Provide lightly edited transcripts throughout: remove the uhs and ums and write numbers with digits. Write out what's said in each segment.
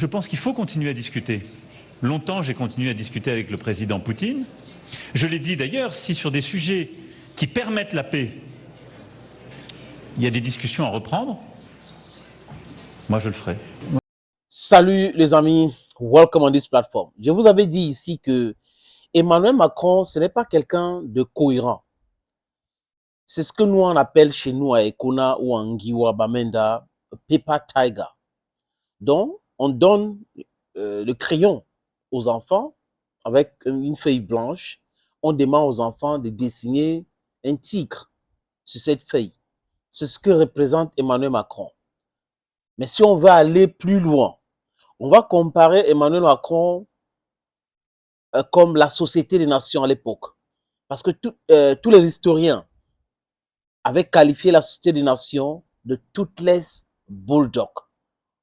Je pense qu'il faut continuer à discuter. Longtemps, j'ai continué à discuter avec le président Poutine. Je l'ai dit d'ailleurs, si sur des sujets qui permettent la paix, il y a des discussions à reprendre, moi je le ferai. Salut les amis, welcome on this platform. Je vous avais dit ici que Emmanuel Macron, ce n'est pas quelqu'un de cohérent. C'est ce que nous on appelle chez nous à Ekona ou en Ngiwa Bamenda, paper tiger. Donc, on donne le crayon aux enfants avec une feuille blanche. On demande aux enfants de dessiner un tigre sur cette feuille. C'est ce que représente Emmanuel Macron. Mais si on veut aller plus loin, on va comparer Emmanuel Macron comme la Société des Nations à l'époque. Parce que tous les historiens avaient qualifié la Société des Nations de toothless bulldog.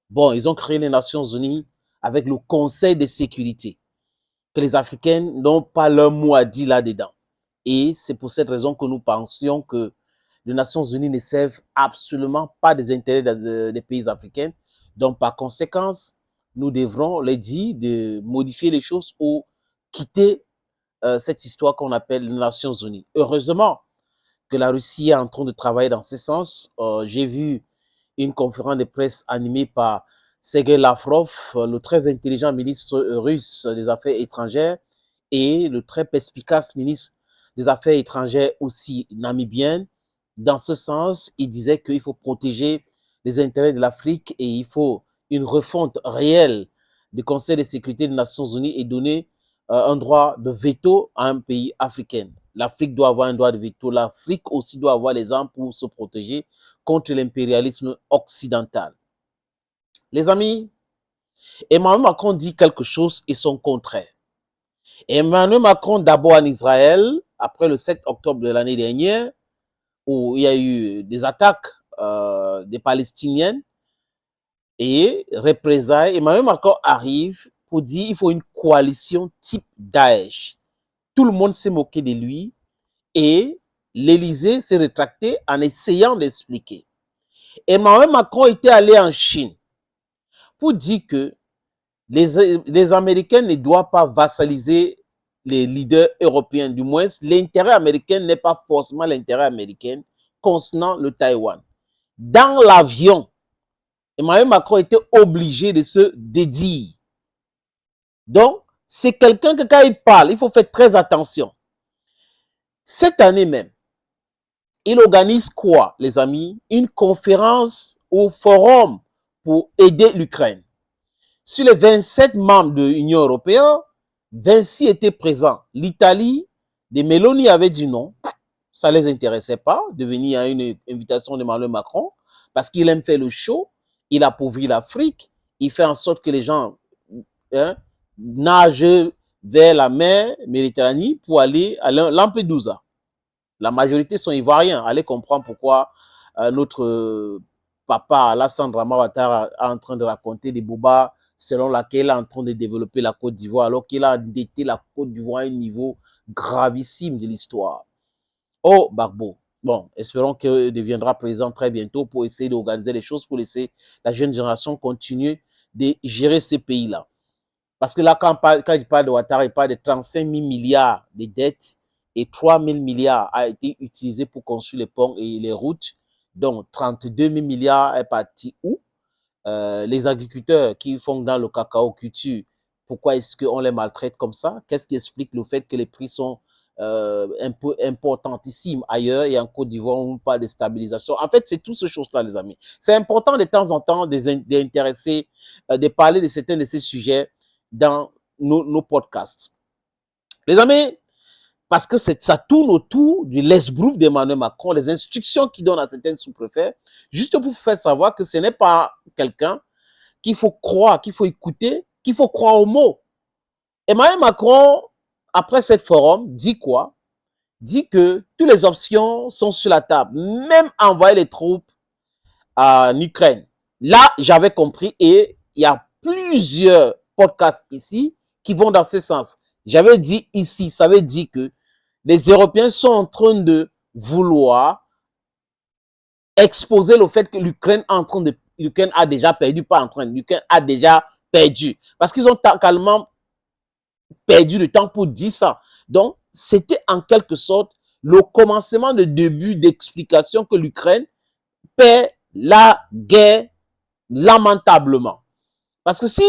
Bon, ils ont créé les Nations Unies avec le Conseil de sécurité, que les Africains n'ont pas leur mot à dire là-dedans. Et c'est pour cette raison que nous pensions que les Nations Unies ne servent absolument pas des intérêts des pays africains. Donc, par conséquent, nous devrons les dire de modifier les choses ou quitter cette histoire qu'on appelle les Nations Unies. Heureusement que la Russie est en train de travailler dans ce sens. J'ai vu une conférence de presse animée par Sergei Lavrov, le très intelligent ministre russe des Affaires étrangères et le très perspicace ministre des Affaires étrangères aussi namibien. Dans ce sens, il disait qu'il faut protéger les intérêts de l'Afrique et il faut une refonte réelle du Conseil de sécurité des Nations Unies et donner un droit de veto à un pays africain. L'Afrique doit avoir un droit de veto. L'Afrique aussi doit avoir les armes pour se protéger contre l'impérialisme occidental. Les amis, Emmanuel Macron dit quelque chose et son contraire. Emmanuel Macron, d'abord en Israël, après le 7 octobre de l'année dernière, où il y a eu des attaques des Palestiniens et représailles, Emmanuel Macron arrive pour dire qu'il faut une coalition type Daesh. Tout le monde s'est moqué de lui et l'Élysée s'est rétracté en essayant d'expliquer. Emmanuel Macron était allé en Chine pour dire que les Américains ne doivent pas vassaliser les leaders européens. Du moins, l'intérêt américain n'est pas forcément l'intérêt américain concernant le Taïwan. Dans l'avion, Emmanuel Macron était obligé de se dédire. Donc, c'est quelqu'un que quand il parle, il faut faire très attention. Cette année même, il organise quoi, les amis? Une conférence au forum pour aider l'Ukraine. Sur les 27 membres de l'Union européenne, 26 étaient présents. L'Italie, de Meloni avait dit non. Ça ne les intéressait pas de venir à une invitation d'Emmanuel Macron parce qu'il aime faire le show. Il appauvrit l'Afrique. Il fait en sorte que les gens nagent vers la mer Méditerranée pour aller à Lampedusa. La majorité sont ivoiriens. Allez comprendre pourquoi notre papa Alassane Dramane Ouattara est en train de raconter des bobas selon laquelle il est en train de développer la Côte d'Ivoire, alors qu'il a endetté la Côte d'Ivoire à un niveau gravissime de l'histoire. Oh, Barbeau. Bon, espérons qu'il deviendra président très bientôt pour essayer d'organiser les choses, pour laisser la jeune génération continuer de gérer ces pays-là. Parce que là, quand il parle de Ouattara, il parle de 35 000 milliards de dettes et 3 000 milliards a été utilisé pour construire les ponts et les routes. Donc, 32 000 milliards est parti où? Les agriculteurs qui font dans le cacao culture, pourquoi est-ce qu'on les maltraite comme ça? Qu'est-ce qui explique le fait que les prix sont un peu importantissimes ailleurs et en Côte d'Ivoire, on parle de stabilisation? En fait, c'est toutes ces choses-là, les amis. C'est important de temps en temps d'intéresser, de parler de certains de ces sujets dans nos podcasts. Les amis, parce que ça tourne autour du l'esbrouf d'Emmanuel Macron, les instructions qu'il donne à certains sous-préfets, juste pour vous faire savoir que ce n'est pas quelqu'un qu'il faut croire, qu'il faut écouter, qu'il faut croire aux mots. Emmanuel Macron, après cette forum, dit quoi? Dit que toutes les options sont sur la table, même envoyer les troupes en Ukraine. Là, j'avais compris et il y a plusieurs podcasts ici qui vont dans ce sens. J'avais dit ici, ça veut dire que les Européens sont en train de vouloir exposer le fait que l'Ukraine a déjà perdu, pas en train, l'Ukraine a déjà perdu. Parce qu'ils ont totalement perdu le temps pour dire ça. Donc, c'était en quelque sorte le commencement de début d'explication que l'Ukraine perd la guerre lamentablement. Parce que si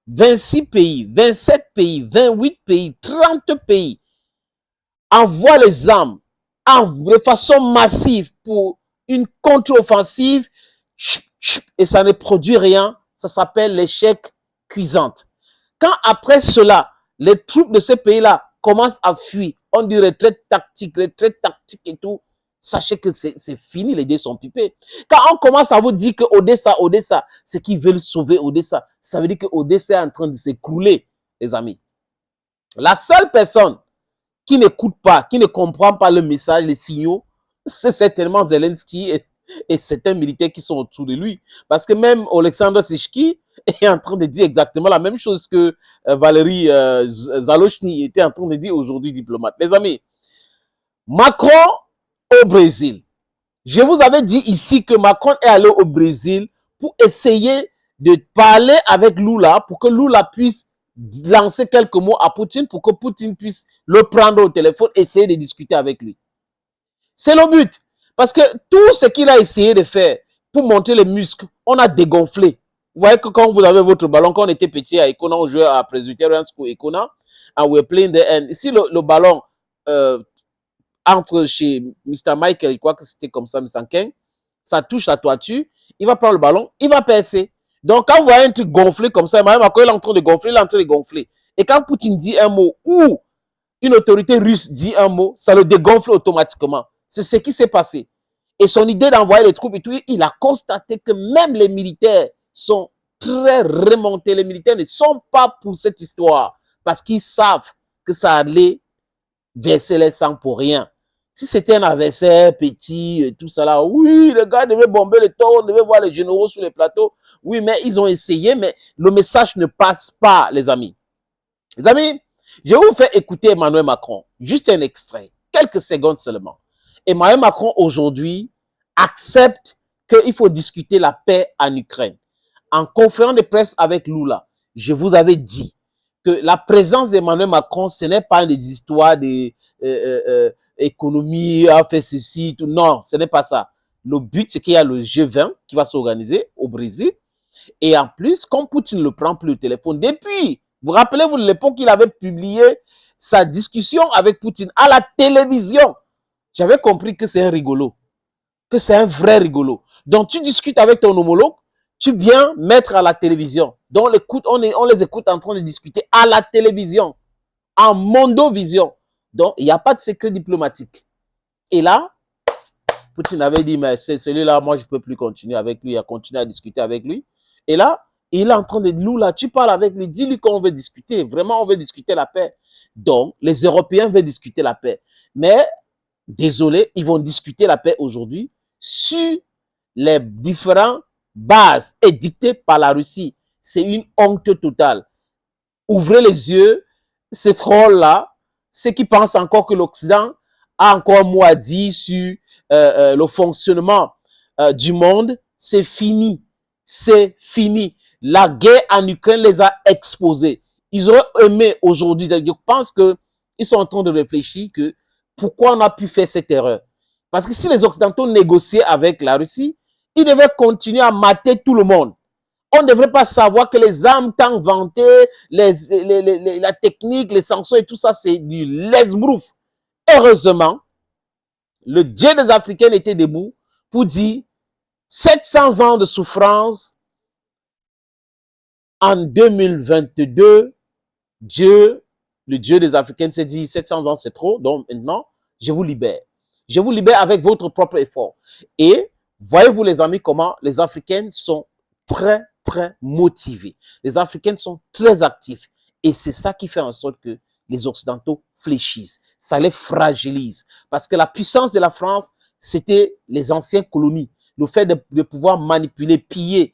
26 pays, 27 pays, 28 pays, 30 pays envoient les armes de façon massive pour une contre-offensive et ça ne produit rien, ça s'appelle l'échec cuisant. Quand après cela, les troupes de ces pays-là commencent à fuir, on dit retraite tactique et tout, sachez que c'est fini, les dés sont pipés. Quand on commence à vous dire que Odessa, c'est qu'ils veulent sauver Odessa, ça veut dire que Odessa est en train de s'écrouler, les amis. La seule personne qui n'écoute pas, qui ne comprend pas le message, les signaux, c'est certainement Zelensky et certains militaires qui sont autour de lui. Parce que même Alexandre Sishki est en train de dire exactement la même chose que Valérie Zalochny était en train de dire aujourd'hui, diplomate. Les amis, Macron au Brésil. Je vous avais dit ici que Macron est allé au Brésil pour essayer de parler avec Lula, pour que Lula puisse lancer quelques mots à Poutine, pour que Poutine puisse le prendre au téléphone, essayer de discuter avec lui. C'est le but. Parce que tout ce qu'il a essayé de faire pour monter les muscles, on a dégonflé. Vous voyez que quand vous avez votre ballon, quand on était petit à Econa, on jouait à Presbyterian School Econa, and we're playing the end. Ici, le ballon entre chez Mr. Michael, je crois que c'était comme ça, Mr. King, ça touche la toiture, il va prendre le ballon, il va percer. Donc, quand vous voyez un truc gonflé comme ça, même quand il est en train de gonfler, il est en train de gonfler. Et quand Poutine dit un mot ou une autorité russe dit un mot, ça le dégonfle automatiquement. C'est ce qui s'est passé. Et son idée d'envoyer les troupes et tout, il a constaté que même les militaires sont très remontés. Les militaires ne sont pas pour cette histoire parce qu'ils savent que ça allait verser les sangs pour rien. Si c'était un adversaire petit et tout ça là, oui, les gars devaient bomber le tour, on devait voir les généraux sur les plateaux. Oui, mais ils ont essayé, mais le message ne passe pas, les amis. Les amis, je vais vous faire écouter Emmanuel Macron. Juste un extrait, quelques secondes seulement. Emmanuel Macron, aujourd'hui, accepte qu'il faut discuter la paix en Ukraine. En conférence de presse avec Lula, je vous avais dit que la présence d'Emmanuel Macron, ce n'est pas des histoires d'économie, a fait ceci, tout. Non, ce n'est pas ça. Le but, c'est qu'il y a le G20 qui va s'organiser au Brésil. Et en plus, comme Poutine ne le prend plus au téléphone, depuis, vous rappelez-vous de l'époque qu'il avait publié sa discussion avec Poutine à la télévision. J'avais compris que c'est un rigolo, que c'est un vrai rigolo. Donc, tu discutes avec ton homologue, tu viens mettre à la télévision. Donc, on les écoute en train de discuter à la télévision, en mondovision. Donc, il n'y a pas de secret diplomatique. Et là, Poutine avait dit, mais celui-là, moi, je ne peux plus continuer avec lui, à continuer à discuter avec lui. Et là, il est en train de dire, Lula, tu parles avec lui, dis-lui qu'on veut discuter. Vraiment, on veut discuter la paix. Donc, les Européens veulent discuter la paix. Mais, désolé, ils vont discuter la paix aujourd'hui sur les différentes bases édictées par la Russie. C'est une honte totale. Ouvrez les yeux, ces frôles-là, ceux qui pensent encore que l'Occident a encore un mot à dire sur le fonctionnement du monde, c'est fini. C'est fini. La guerre en Ukraine les a exposés. Ils auraient aimé aujourd'hui, je pense qu'ils sont en train de réfléchir que pourquoi on a pu faire cette erreur. Parce que si les Occidentaux négociaient avec la Russie, ils devaient continuer à mater tout le monde. On ne devrait pas savoir que les armes tant vantées, la technique, les sanctions et tout ça, c'est du lesbrouf. Heureusement, le Dieu des Africains était debout pour dire 700 ans de souffrance en 2022. Dieu, le Dieu des Africains s'est dit 700 ans c'est trop, donc maintenant, je vous libère. Je vous libère avec votre propre effort. Et voyez-vous les amis comment les Africains sont très motivés. Les Africains sont très actifs. Et c'est ça qui fait en sorte que les Occidentaux fléchissent. Ça les fragilise. Parce que la puissance de la France, c'était les anciennes colonies. Le fait de pouvoir manipuler, piller,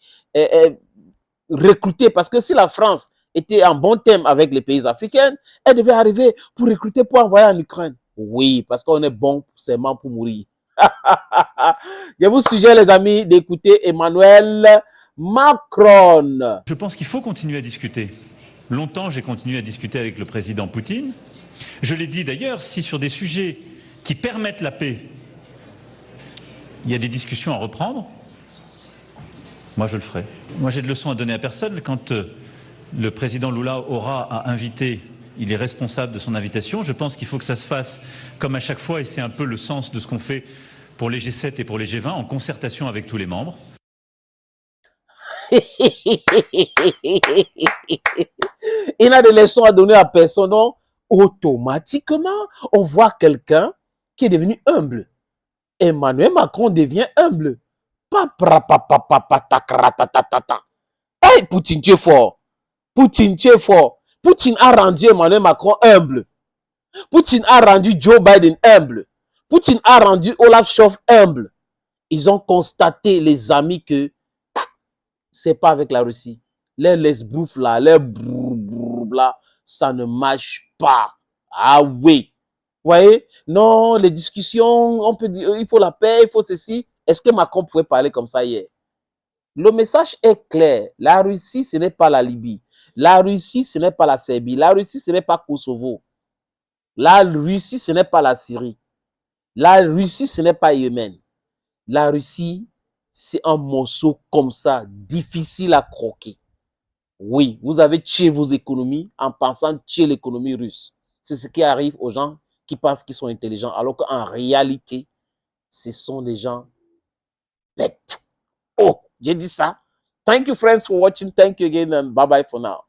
recruter. Parce que si la France était en bon terme avec les pays africains, elle devait arriver pour recruter, pour envoyer en Ukraine. Oui, parce qu'on est bon seulement pour mourir. Je vous suggère, les amis, d'écouter Emmanuel Macron. Je pense qu'il faut continuer à discuter. Longtemps, j'ai continué à discuter avec le président Poutine. Je l'ai dit d'ailleurs, si sur des sujets qui permettent la paix, il y a des discussions à reprendre, moi je le ferai. Moi j'ai de leçons à donner à personne. Quand le président Lula aura à inviter, il est responsable de son invitation. Je pense qu'il faut que ça se fasse comme à chaque fois, et c'est un peu le sens de ce qu'on fait pour les G7 et pour les G20, en concertation avec tous les membres. Il n'a de leçons à donner à personne. Non? Automatiquement, on voit quelqu'un qui est devenu humble. Emmanuel Macron devient humble. Hey, Poutine, tu es fort. Poutine, tu es fort. Poutine a rendu Emmanuel Macron humble. Poutine a rendu Joe Biden humble. Poutine a rendu Olaf Scholz humble. Ils ont constaté, les amis, que c'est pas avec la Russie. Les lesbrouf là, les brrr là, ça ne marche pas. Ah oui. Vous voyez? Non, les discussions, on peut dire, il faut la paix, il faut ceci. Est-ce que Macron pouvait parler comme ça hier? Le message est clair. La Russie, ce n'est pas la Libye. La Russie, ce n'est pas la Serbie. La Russie, ce n'est pas Kosovo. La Russie, ce n'est pas la Syrie. La Russie, ce n'est pas Yémen. La Russie, c'est un morceau comme ça, difficile à croquer. Oui, vous avez tué vos économies en pensant tuer l'économie russe. C'est ce qui arrive aux gens qui pensent qu'ils sont intelligents, alors qu'en réalité, ce sont des gens bêtes. Oh, j'ai dit ça. Thank you, friends, for watching. Thank you again, and bye-bye for now.